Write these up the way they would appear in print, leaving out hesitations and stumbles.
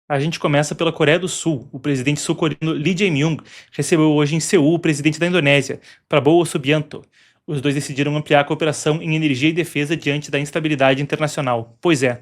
A gente começa pela Coreia do Sul. O presidente sul-coreano Lee Jae-myung recebeu hoje em Seul o presidente da Indonésia, Prabowo Subianto. Os dois decidiram ampliar a cooperação em energia e defesa diante da instabilidade internacional. Pois é,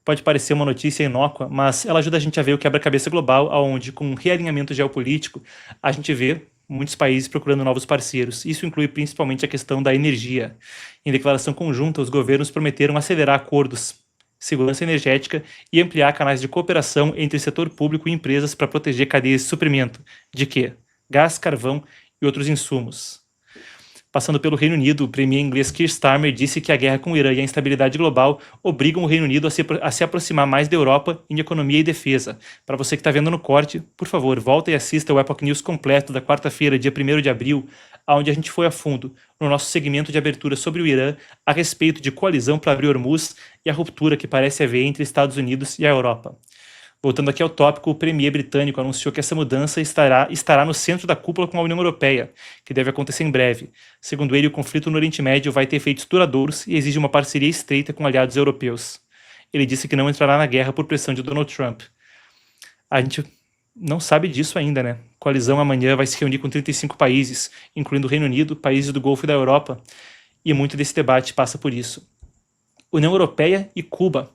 pode parecer uma notícia inócua, mas ela ajuda a gente a ver o quebra-cabeça global, onde, com um realinhamento geopolítico, a gente vê muitos países procurando novos parceiros. Isso inclui principalmente a questão da energia. Em declaração conjunta, os governos prometeram acelerar acordos, segurança energética e ampliar canais de cooperação entre setor público e empresas para proteger cadeias de suprimento. De quê? Gás, carvão e outros insumos. Passando pelo Reino Unido, o premier inglês Keir Starmer disse que a guerra com o Irã e a instabilidade global obrigam o Reino Unido a se aproximar mais da Europa em economia e defesa. Para você que está vendo no corte, por favor, volta e assista o Epoch News completo da quarta-feira, dia 1º de abril, onde a gente foi a fundo no nosso segmento de abertura sobre o Irã a respeito de coalizão para abrir Hormuz e a ruptura que parece haver entre Estados Unidos e a Europa. Voltando aqui ao tópico, o premier britânico anunciou que essa mudança estará no centro da cúpula com a União Europeia, que deve acontecer em breve. Segundo ele, o conflito no Oriente Médio vai ter efeitos duradouros e exige uma parceria estreita com aliados europeus. Ele disse que não entrará na guerra por pressão de Donald Trump. A gente não sabe disso ainda, né? A coalizão amanhã vai se reunir com 35 países, incluindo o Reino Unido, países do Golfo e da Europa, e muito desse debate passa por isso. União Europeia e Cuba.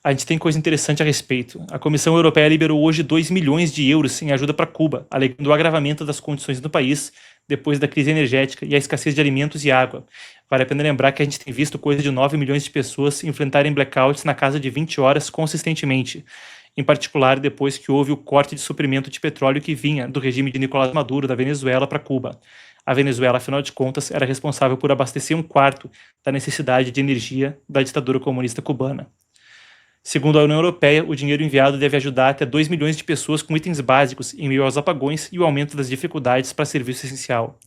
A gente tem coisa interessante a respeito. A Comissão Europeia liberou hoje 2 milhões de euros em ajuda para Cuba, alegando o agravamento das condições do país depois da crise energética e a escassez de alimentos e água. Vale a pena lembrar que a gente tem visto coisa de 9 milhões de pessoas enfrentarem blackouts na casa de 20 horas consistentemente, em particular depois que houve o corte de suprimento de petróleo que vinha do regime de Nicolás Maduro da Venezuela para Cuba. A Venezuela, afinal de contas, era responsável por abastecer 1/4 da necessidade de energia da ditadura comunista cubana. Segundo a União Europeia, o dinheiro enviado deve ajudar até 2 milhões de pessoas com itens básicos em meio aos apagões e o aumento das dificuldades para serviço essencial.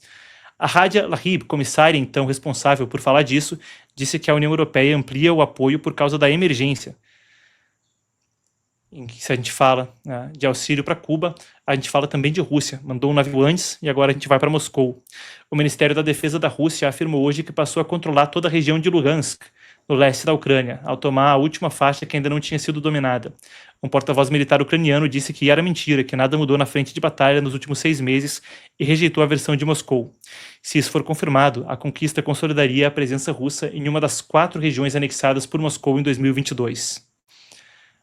A Radia Lahib, comissária então responsável por falar disso, disse que a União Europeia amplia o apoio por causa da emergência. Se a gente fala de auxílio para Cuba, a gente fala também de Rússia. Mandou um navio antes e agora a gente vai para Moscou. O Ministério da Defesa da Rússia afirmou hoje que passou a controlar toda a região de Lugansk, no leste da Ucrânia, ao tomar a última faixa que ainda não tinha sido dominada. Um porta-voz militar ucraniano disse que era mentira, que nada mudou na frente de batalha nos últimos 6 meses e rejeitou a versão de Moscou. Se isso for confirmado, a conquista consolidaria a presença russa em uma das 4 regiões anexadas por Moscou em 2022.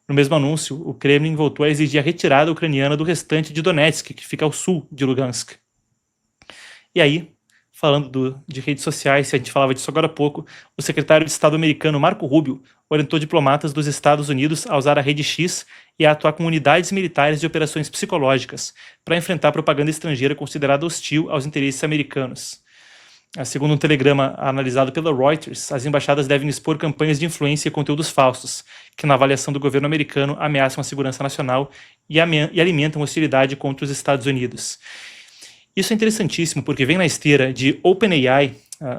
No mesmo anúncio, o Kremlin voltou a exigir a retirada ucraniana do restante de Donetsk, que fica ao sul de Lugansk. E aí, falando de redes sociais, se a gente falava disso agora há pouco, o secretário de Estado americano Marco Rubio orientou diplomatas dos Estados Unidos a usar a rede X e a atuar com unidades militares de operações psicológicas para enfrentar propaganda estrangeira considerada hostil aos interesses americanos. Segundo um telegrama analisado pela Reuters, as embaixadas devem expor campanhas de influência e conteúdos falsos, que na avaliação do governo americano ameaçam a segurança nacional e alimentam hostilidade contra os Estados Unidos. Isso é interessantíssimo porque vem na esteira de OpenAI,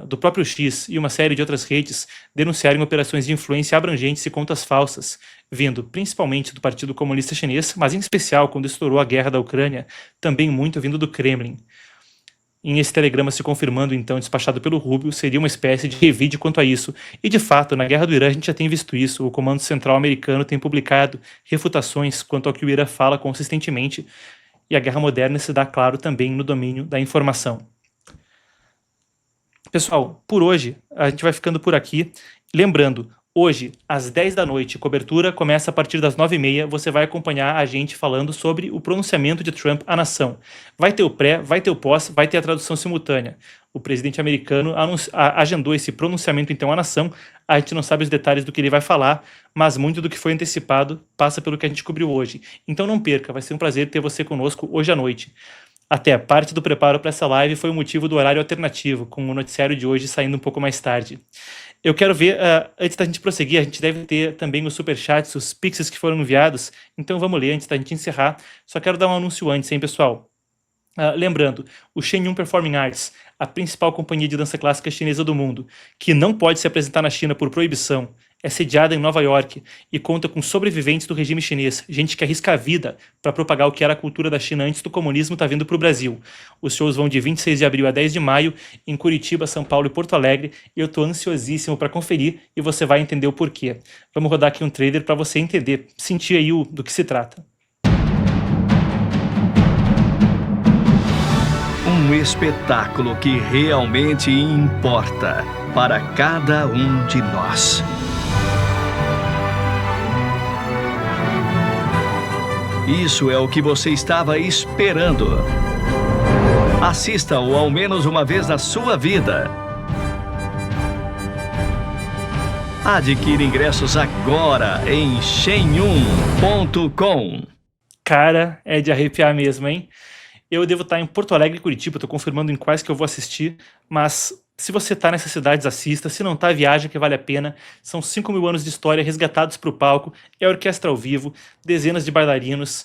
do próprio X e uma série de outras redes denunciarem operações de influência abrangentes e contas falsas, vindo principalmente do Partido Comunista Chinês, mas em especial quando estourou a guerra da Ucrânia, também muito vindo do Kremlin. Em esse telegrama se confirmando, então, despachado pelo Rubio, seria uma espécie de revide quanto a isso. E, de fato, na Guerra do Irã a gente já tem visto isso. O Comando Central americano tem publicado refutações quanto ao que o Irã fala consistentemente, e a guerra moderna se dá, claro, também no domínio da informação. Pessoal, por hoje, a gente vai ficando por aqui. Lembrando, hoje, às 10 da noite, cobertura começa a partir das 9h30. Você vai acompanhar a gente falando sobre o pronunciamento de Trump à nação. Vai ter o pré, vai ter o pós, vai ter a tradução simultânea. O presidente americano agendou esse pronunciamento então à nação. A gente não sabe os detalhes do que ele vai falar, mas muito do que foi antecipado passa pelo que a gente cobriu hoje. Então não perca, vai ser um prazer ter você conosco hoje à noite. Até, parte do preparo para essa live foi o motivo do horário alternativo, com o noticiário de hoje saindo um pouco mais tarde. Eu quero ver, antes da gente prosseguir, a gente deve ter também os superchats, os pixels que foram enviados, então vamos ler antes da gente encerrar. Só quero dar um anúncio antes, hein, pessoal? Lembrando, o Shenyun Performing Arts, a principal companhia de dança clássica chinesa do mundo, que não pode se apresentar na China por proibição, é sediada em Nova York e conta com sobreviventes do regime chinês, gente que arrisca a vida para propagar o que era a cultura da China antes do comunismo tá vindo para o Brasil. Os shows vão de 26 de abril a 10 de maio em Curitiba, São Paulo e Porto Alegre, e eu tô ansiosíssimo para conferir e você vai entender o porquê. Vamos rodar aqui um trailer para você entender, sentir aí do que se trata. um espetáculo que realmente importa para cada um de nós. Isso é o que você estava esperando. Assista-o ao menos uma vez na sua vida. Adquira ingressos agora em Shen1.com. Cara, é de arrepiar mesmo, hein? Eu devo estar em Porto Alegre e Curitiba, tô confirmando em quais que eu vou assistir, mas se você tá nessas cidades, assista. Se não tá, viaja que vale a pena. São 5.000 anos de história resgatados para o palco, é orquestra ao vivo, dezenas de bailarinos,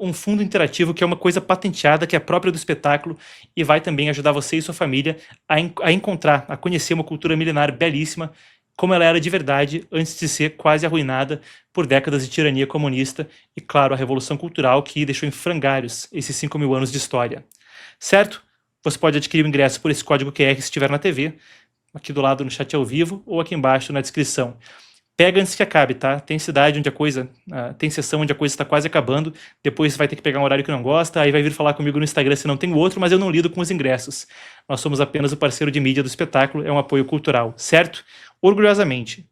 um fundo interativo que é uma coisa patenteada, que é própria do espetáculo e vai também ajudar você e sua família a encontrar, a conhecer uma cultura milenar belíssima, como ela era de verdade antes de ser quase arruinada por décadas de tirania comunista e, claro, a Revolução Cultural que deixou em frangalhos esses 5.000 anos de história. Certo? Você pode adquirir o ingresso por esse código QR se estiver na TV, aqui do lado no chat ao vivo ou aqui embaixo na descrição. Pega antes que acabe, tá? Tem cidade onde tem sessão onde a coisa está quase acabando, depois você vai ter que pegar um horário que não gosta, aí vai vir falar comigo no Instagram se não tem o outro, mas eu não lido com os ingressos. Nós somos apenas o parceiro de mídia do espetáculo, é um apoio cultural, certo? Orgulhosamente,